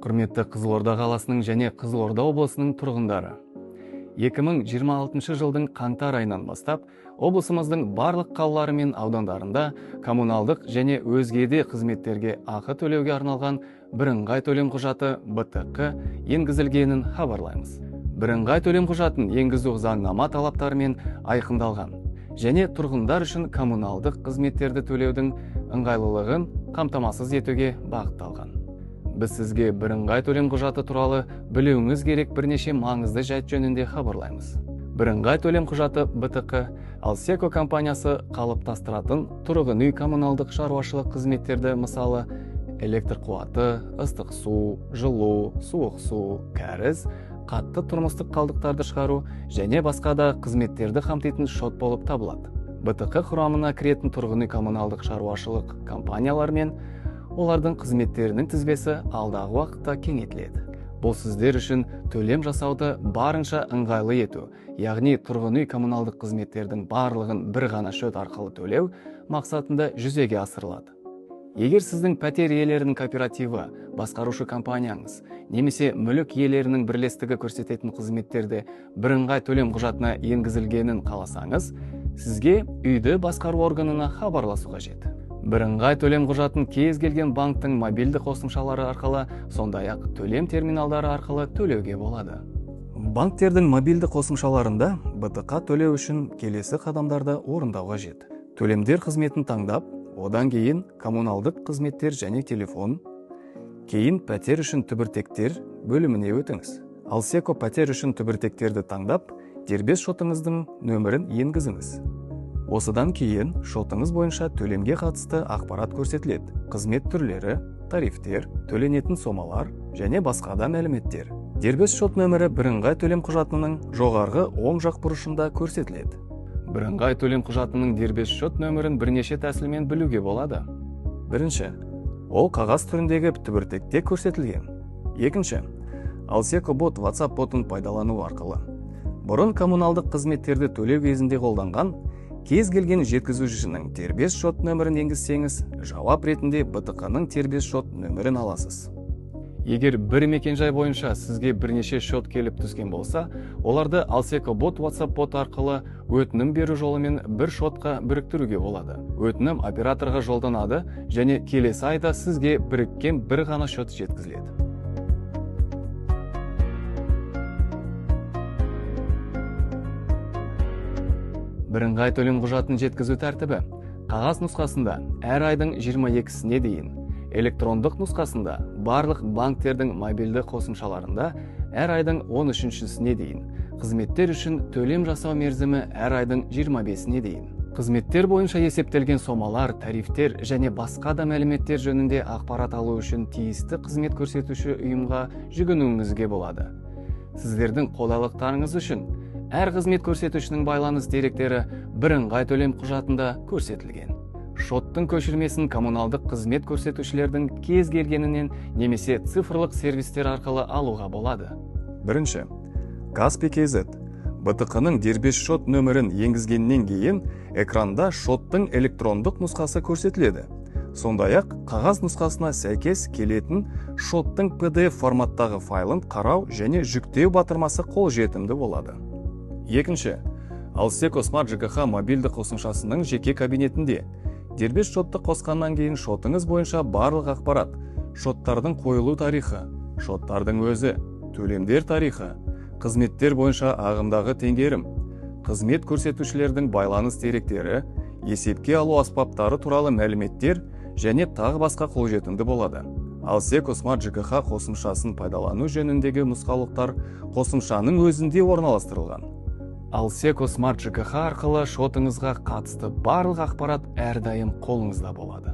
Құрметті Қызылорда қаласының және Қызылорда облысының тұрғындары. 2026 жылдың қаңтар айынан бастап, облысымыздың барлық қалалары мен аудандарында коммуналдық және өзге де қызметтерге ақы төлеуге арналған бірыңғай төлем құжаты БТК енгізілгенін хабарлаймыз. Бірыңғай төлем құжатын енгізу заңнама талаптарымен айқындалған және тұрғындар үшін коммуналдық қызметтерді төлеудің ыңғайлылығын қамтамасыз етуге бағытталған. Біз сізге бірыңғай төлем құжаты туралы білуіңіз керек бірнеше маңызды жайт жөнінде хабарлаймыз. Бірыңғай төлем құжаты БТК Алсеко компаниясы қалыптастыратын тұрғын үй коммуналдық шаруашылық қызметтерді, мысалы электр қуаты, ыстық су, жылу, суық су, кәріз, қатты тұрмыстық қалдықтарды шығару және басқа да қызметтерді қамтитын шот болып табылады. БТК құрамына кіретін тұрғын үй коммуналдық шаруашылық компаниялар мен олардың қызметтерінің тізбесі алдағы уақытта кеңейтіледі. Бұл сіздер үшін төлем жасауды барынша ыңғайлы ету, яғни тұрғын үй коммуналдық қызметтердің барлығын бір ғана шот арқылы төлеу мақсатында жүзеге асырылады. Егер сіздің пәтер иелерінің кооперативі, басқарушы компанияңыз, немесе мүлік иелерінің бірлестігі көрсететін қызметтерді бірыңғай төлем құжатына енгізілгенін қаласаңыз, сізге үйді басқару органына хабарласу қажет. Бірыңғай төлем құжатын кез келген банктың мобильді қосымшалары арқылы, сондай-ақ төлем терминалдары арқылы төлеуге болады. Банктердің мобильді қосымшаларында БТК төлеу үшін келесі қадамдарды орындау қажет. Төлемдер қызметін таңдап, одан кейін коммуналдық қызметтер және телефон, кейін пәтер үшін түбіртектер бөліміне өтіңіз. Алсеко пәтер үшін түбіртектерді таңдап, дербес шотыңыздың нөмірін енгізіңіз. Осыдан кейін шотыңыз бойынша төлемге қатысты ақпарат көрсетіледі. Қызмет түрлері, тарифтер, төленетін сомалар және басқа да мәліметтер. Дербес шот нөмірі бірыңғай төлем құжатының жоғарғы оң жақ бұрышында көрсетіледі. Бірыңғай төлем құжатының дербес шот нөмірін бірнеше тәсілмен білуге болады. Бірінші, ол қағаз түріндегі түбіртекте көрсетілген. Екінші, Алсеко бот WhatsApp ботын пайдалану арқылы. Бұрын коммуналдық қызметтерді төлеу кезінде қолданған кез келген жеткізушінің дербес шот нөмірін енгізсеңіз, жауап ретінде БТК-ның дербес шот нөмірін аласыз. Егер бір мекенжай бойынша сізге бірнеше шот келіп түскен болса, оларды Алсеко бот WhatsApp бот арқылы өтінім беру жолымен бір шотқа біріктіруге болады. Өтінім операторға жолданады және келесі айда сізге біріккен бір ғана шот жеткізіледі. Бірыңғай төлем құжатын жеткізу тәртібі: қағаз нұсқасында әр айдың 22-сіне дейін, электрондық нұсқасында барлық банктердің мобильді қосымшаларында әр айдың 13-сіне дейін, қызметтер үшін төлем жасау мерзімі әр айдың 25-сіне дейін. Қызметтер бойынша есептелген сомалар, тарифтер және басқа да мәліметтер жөнінде ақпарат алу үшін тиісті қызмет көрсетуші ұйымға жүгінуіңізге болады. Сіздердің қолайлықтарыңыз үшін әр қызмет көрсетушінің байланыс деректері бірыңғай төлем құжатында көрсетілген. Шоттың көшірмесін коммуналдық қызмет көрсетушілердің кез келгенінен немесе цифрлық сервистер арқылы алуға болады. Бірінші, Каспий.кз БТК-ның дербес шот нөмірін енгізгеннен кейін экранда шоттың электрондық нұсқасы көрсетіледі. Сондай-ақ қағаз нұсқасына сәйкес келетін шоттың PDF форматтағы файлын қарау және жүктеу батырмасы қолжетімді болады. Екінші, Алсеко Smart ЖКХ мобильді қосымшасының жеке кабинетінде дербес шотты қосқаннан кейін шотыңыз бойынша барлық ақпарат, шоттардың қойылу тарихы, шоттардың өзі, төлемдер тарихы, қызметтер бойынша ағымдағы теңгерім, қызмет көрсетушілердің байланыс деректері, есепке алу аспаптары туралы мәліметтер және тағы басқа қолжетімді болады. Алсеко Smart ЖКХ қосымшасын пайдалану жөніндегі нұсқаулықтар қосымшаның өзінде орналастырылған. Алсеко Smart ЖКХ арқылы шотыңызға қатысты барлық ақпарат әрдайым қолыңызда болады.